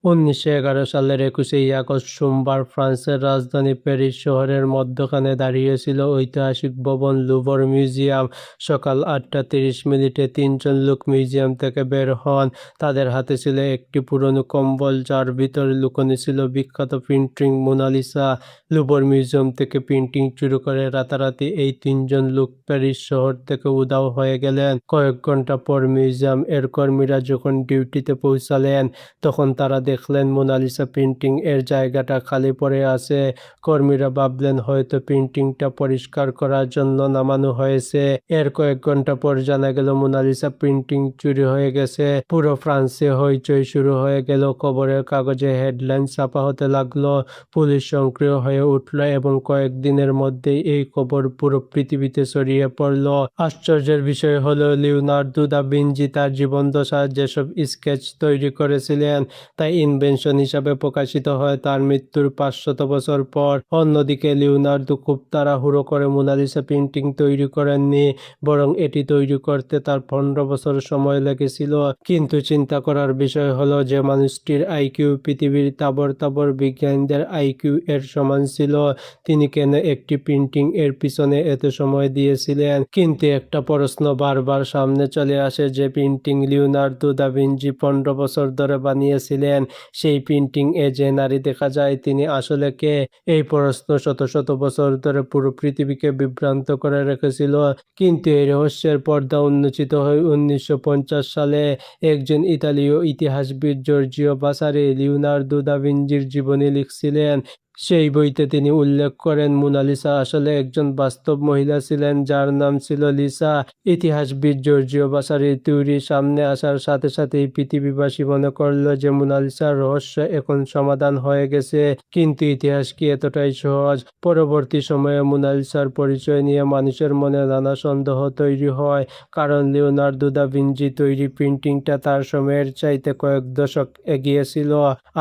১৯১১ সালের ২১শে আগস্ট সোমবার ফ্রান্সের রাজধানী প্যারিস শহরের মধ্যখানে দাঁড়িয়েছিল ঐতিহাসিক ভবন লুভর মিউজিয়াম। সকাল ৮টা ৩০ মিনিটে ৩জন লোক মিউজিয়াম থেকে বের হন। তাদের হাতে ছিল একটি পুরনো কম্বল, যার ভিতরে লুকোনো ছিল বিখ্যাত পেইন্টিং মোনালিসা। লুভর মিউজিয়াম থেকে পেইন্টিং চুরি করে রাতারাতি এই ৩জন লোক প্যারিস শহর থেকে উধাও হয়ে গেলেন। কয়েক ঘন্টা পর মিউজিয়াম এর কর্মীরা যখন ডিউটিতে পৌঁছালেন, তখন তারা দেখলেন মোনালিসা পেইন্টিং এর জায়গাটা খালি পড়ে আছে। কর্মীরা ভাবলেন হয়তো পেইন্টিংটা পরিষ্কার করার জন্য নামানো হয়েছে। এর কয়েক ঘন্টা পর জানা গেল মোনালিসা পেইন্টিং চুরি হয়ে গেছে। পুরো ফ্রান্সে হইচই শুরু হয়ে গেল। খবরের কাগজে হেডলাইন ছাপা হতে লাগলো। পুলিশ সক্রিয় হয়ে উঠল এবং কয়েকদিনের মধ্যেই এই খবর পুরো পৃথিবীতে ছড়িয়ে পড়ল। আশ্চর্যের বিষয় হলো, লিওনার্দো দা ভিঞ্চি তার জীবদ্দশায় যেসব স্কেচ তৈরি করেছিলেন তা ইনভেনশন হিসাবে প্রকাশিত হয় তার মৃত্যুর ৫০০ বছর পর। অন্যদিকে লিওনার্দো খুব তাড়াহুড়ো করে মোনালিসা পেইন্টিং তৈরি করেননি, বরং এটি তৈরি করতে তার ১৫ বছর সময় লেগেছিল। কিন্তু চিন্তা করার বিষয় হলো, যে মানুষটির আইকিউ পৃথিবীর তাবড় তাবড় বিজ্ঞানীদের আইকিউ এর সমান ছিল, তিনি কেন একটি পেইন্টিং এর পিছনে এত সময় দিয়েছিলেন? কিন্তু একটা প্রশ্ন বারবার সামনে চলে আসে, যে পেইন্টিং লিওনার্দো দা ভিঞ্চি ১৫ বছর ধরে বানিয়েছিলেন, সেই পেইন্টিং এ যে নারী দেখা যায়, তিনি আসলে কে? এই প্রশ্ন শত শত বছর ধরে পুরো পৃথিবীকে বিভ্রান্ত করে রেখেছিল। কিন্তু এই রহস্যের পর্দা উন্মোচিত হয় ১৯৫০ সালে। একজন ইতালীয় ইতিহাসবিদ জর্জিও বাসারি লিওনার্দো দা ভিঞ্চির জীবনী লিখছিলেন। সেই বইতে তিনি উল্লেখ করেন মোনালিসা আসলে একজন বাস্তব মহিলা ছিলেন, যার নাম ছিল লিসা। ইতিহাসবিদ জর্জিও বাসারির থিওরি সামনে আসার সাথে সাথেই পৃথিবীবাসী মনে করল যে মোনালিসার রহস্য এখন সমাধান হয়ে গেছে। কিন্তু ইতিহাস কি এতটাই সহজ? পরবর্তী সময়ে মোনালিসার পরিচয় নিয়ে মানুষের মনে নানা সন্দেহ তৈরি হয়, কারণ লিওনার্দো দা ভিঞ্চি তৈরি পেইন্টিংটা তার সময়ের চাইতে কয়েক দশক এগিয়ে ছিল।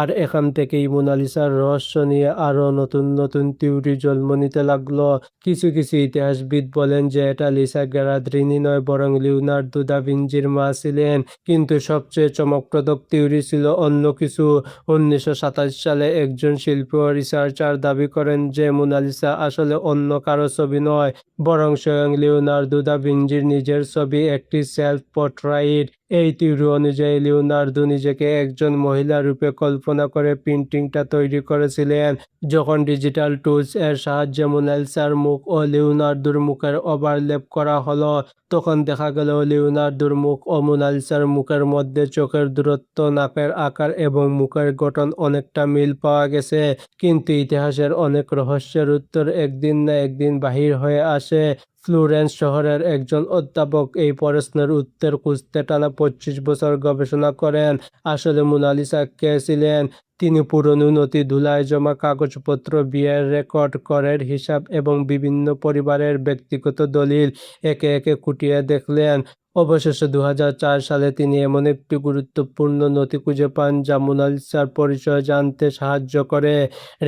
আর এখান থেকেই মোনালিসার রহস্য নিয়ে আরও নতুন নতুন থিওরি জন্ম নিতে লাগলো। কিছু কিছু ইতিহাসবিদ বলেন যে এটা লিসা গ্যারাদ্রিনি নয়, বরং লিওনার্দো দা ভিঞ্চির মা ছিলেন। কিন্তু সবচেয়ে চমকপ্রদ থিওরি ছিল অন্য কিছু। ১৯২৭ সালে একজন শিল্প রিসার্চার দাবি করেন যে মোনালিসা আসলে অন্য কারো ছবি নয়, বরং স্বয়ং লিওনার্দো দা ভিঞ্চির নিজের ছবি, একটি সেলফ পোর্ট্রাইট। এই থিওরি অনুযায়ী লিওনার্দো নিজেকে একজন মহিলা রূপে কল্পনা করে পেইন্টিংটা তৈরি করেছিলেন। যখন ডিজিটাল টুলস এর সাহায্যে মোনালিসার মুখ ও লিওনার্দোর মুখের ওভারল্যাপ করা হলো, তখন দেখা গেল লিওনার্দোর মুখ ও মোনালিসার মুখের মধ্যে চোখের দূরত্ব, নাকের আকার এবং মুখের গঠন অনেকটা মিল পাওয়া গেছে। কিন্তু ইতিহাসের অনেক রহস্যের উত্তর একদিন না একদিন বাহির হয়ে আসে। ফ্লোরেন্স শহরের একজন অধ্যাপক এই প্রশ্নের উত্তর খুঁজতে টানা ২৫ বছর গবেষণা করেন। আসলে মোনালিসা কে ছিলেন? তিনি পুরনো নথি, ধুলায় জমা কাগজপত্র, বিয়ের রেকর্ড, করের হিসাব এবং বিভিন্ন পরিবারের ব্যক্তিগত দলিল একে একে খুঁটিয়ে দেখলেন। অবশেষে ২০০৪ সালে তিনি এমন একটি গুরুত্বপূর্ণ নথি খুঁজে পান যা মোনালিসার পরিচয় জানতে সাহায্য করে।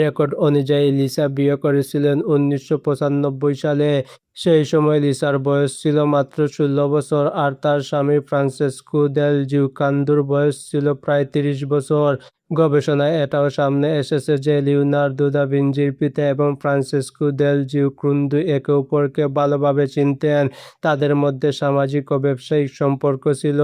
রেকর্ড অনুযায়ী লিসা বিয়ে করেছিলেন ১৯৯৫ সালে। সেই সময় লিসার বয়স ছিল মাত্র ১৬ বছর, আর তার স্বামী ফ্রান্সেসকো দেল জিউকান্দোর বয়স ছিল প্রায় ৩০ বছর। গবেষণায় এটাও সামনে এসেছে যে লিওনার্দো দা ভিঞ্চির পিতা এবং ফ্রান্সেসকো দেল জিউকান্দো একে অপরকে ভালোভাবে চিনতেন। তাদের মধ্যে সামাজিক ও ব্যবসায়িক সম্পর্ক ছিল।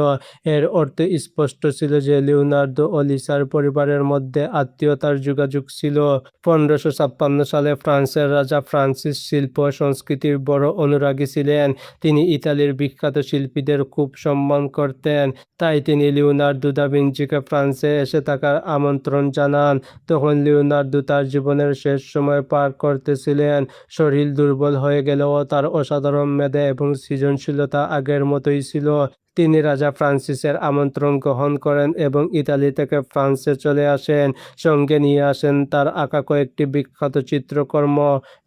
এর অর্থ স্পষ্ট ছিল যে লিওনার্দো ও লিসার পরিবারের মধ্যে আত্মীয়তার যোগাযোগ ছিল। ১৫৫৬ সালে ফ্রান্সের রাজা ফ্রান্সিস শিল্প ও সংস্কৃতির বড় অনুরাগী ছিলেন। তিনি ইতালির বিখ্যাত শিল্পীদের খুব সম্মান করতেন। তাই তিনি লিওনার্দো দা ভিঞ্চিকে ফ্রান্সে এসে থাকার আমন্ত্রণ জানান। তখন লিওনার্দো তার জীবনের শেষ সময় পার করতেছিলেন। শরীর দুর্বল হয়ে গেলেও তার অসাধারণ মেধা এবং সৃজনশীলতা আগের মতোই ছিল। তিনি রাজা ফ্রান্সিসের আমন্ত্রণ গ্রহণ করেন এবং ইতালি থেকে ফ্রান্সে চলে আসেন। সঙ্গে নিয়ে আসেন তার আঁকা কয়েকটি বিখ্যাত চিত্রকর্ম,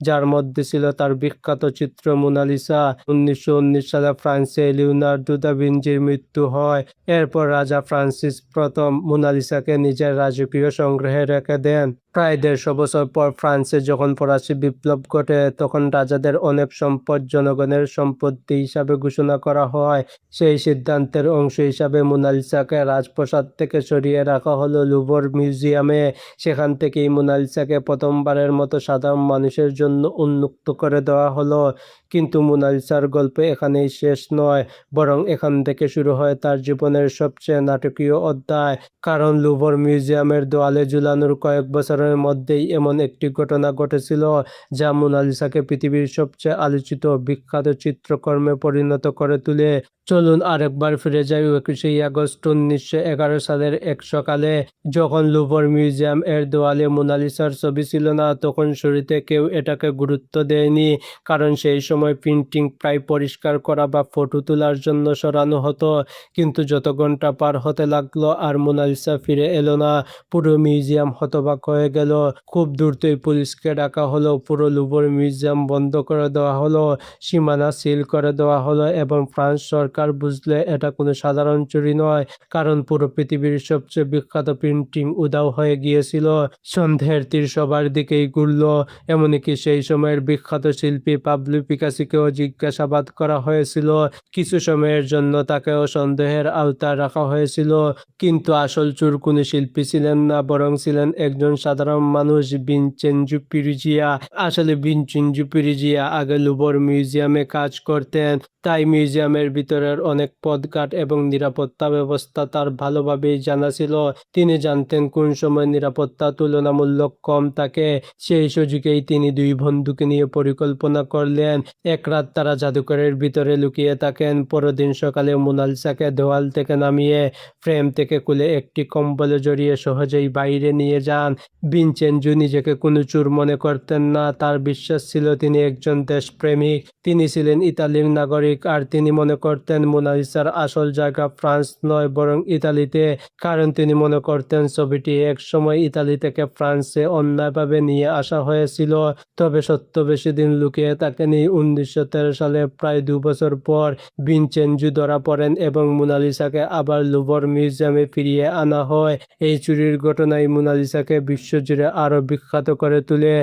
যার মধ্যে ছিল তার বিখ্যাত চিত্র মোনালিসা। ১৯১৯ সালে ফ্রান্সে লিওনার্দো দা ভিঞ্চির মৃত্যু হয়। এরপর রাজা ফ্রান্সিস প্রথম মোনালিসাকে নিজের রাজকীয় সংগ্রহে রেখে দেন। প্রায় ১৫০ বছর পর ফ্রান্সে যখন ফরাসি বিপ্লব ঘটে তখন রাজাদের অনেক সম্পদ জনগণের সম্পত্তি হিসাবে ঘোষণা করা হয়। সেই সিদ্ধান্তের অংশ হিসাবে মোনালিসাকে রাজপ্রাসাদ থেকে সরিয়ে রাখা হলো লুভর মিউজিয়ামে। সেখান থেকেই মোনালিসাকে প্রথমবারের মতো সাধারণ মানুষের জন্য উন্মুক্ত করে দেওয়া হলো। কিন্তু মোনালিসার গল্প এখানেই শেষ নয়, বরং এখান থেকে শুরু হয় তার জীবনের সবচেয়ে নাটকীয় অধ্যায়। কারণ লুভর মিউজিয়ামের দেওয়ালে ঝুলানোর কয়েক বছরের মধ্যেই এমন একটি ঘটনা ঘটেছিল যা মোনালিসাকে পৃথিবীর সবচেয়ে আলোচিত বিখ্যাত চিত্রকর্মে পরিণত করে তোলে। চলুন আরেকবার ফিরে যাই ২১শে আগস্ট ১৯১১ সালের এক সকালে, যখন লুভর মিউজিয়াম এর দেওয়ালে মোনালিসার ছবি ছিল না। তখন শুরুতে কেউ এটাকে গুরুত্ব দেয়নি, কারণ সেই সময় প্রিন্টিং প্রায় পরিষ্কার করা বা ফটো তোলার জন্য সরানো হতো। কিন্তু যত ঘন্টা পার হতে লাগলো আর মোনালিসা ফিরে এলো না, পুরো মিউজিয়াম হতবাক হয়ে গেল। খুব দ্রুতই পুলিশকে ডাকা হলো, পুরো লুভর মিউজিয়াম বন্ধ করে দেওয়া হলো, সীমানা সিল করে দেওয়া হলো এবং ফ্রান্স সরকার বুঝলে এটা কোনো সাধারণ চুরি নয়, কারণ পুরো পৃথিবীর সবচেয়ে বিখ্যাত প্রিন্টিং উধাও হয়ে গিয়েছিল। সন্দেহের তীর সবার দিকেই ঘুরল, এমনকি সেই সময়ের বিখ্যাত শিল্পী পাবলো পিকাসোকেও জিজ্ঞাসাবাদ করা হয়েছিল। কিছু সময়ের জন্য তাকেও সন্দেহের আওতায় রাখা হয়েছিল, কিন্তু আসল চোর কোনো শিল্পী ছিলেন না, বরং ছিলেন একজন সাধারণ মানুষ, ভিনচেনজো পিরুজিয়া। আসলে ভিনচেনজো পিরুজিয়া আগে লুভর মিউজিয়ামে কাজ করতেন, তাই মিউজিয়ামের ভিতরের অনেক পথঘাট এবং নিরাপত্তা ব্যবস্থা তার ভালোভাবেই জানা ছিল। তিনি জানতেন কোন সময় নিরাপত্তা তুলনামূলক কম থাকে। সেই সুযোগেই তিনি দুই বন্ধুকে নিয়ে পরিকল্পনা করলেন। এক রাত তারা জাদুঘরের ভিতরে লুকিয়ে থাকেন। পরদিন সকালে মোনালিসাকে দেওয়াল থেকে নামিয়ে ফ্রেম থেকে খুলে একটি কম্বলে জড়িয়ে সহজেই বাইরে নিয়ে যান। ভিনচেনজো নিজেকে কোনো চোর মনে করতেন না, তার বিশ্বাস ছিল তিনি একজন দেশপ্রেমিক। তিনি ছিলেন ইতালির নাগরিক, আর তিনি মনে করতেন মোনালিসার আসল জায়গা ফ্রান্স নয় বরং ইতালিতে, কারণ তিনি মনে করতেন ছবিটি একসময় ইতালি থেকে ফ্রান্সে অন্যায়ভাবে নিয়ে আসা হয়েছিল। তবে সত্য বেশি দিন লুকিয়ে থাকেনি। ১৯১৩ সালে প্রায় ২ বছর পর ভিনচেনজো ধরা পড়েন এবং মোনালিসাকে আবার লুভর মিউজিয়ামে ফিরিয়ে আনা হয়। এই চুরির ঘটনাই মোনালিসাকে বিশ্বজুড়ে আরও বিখ্যাত করে তোলে।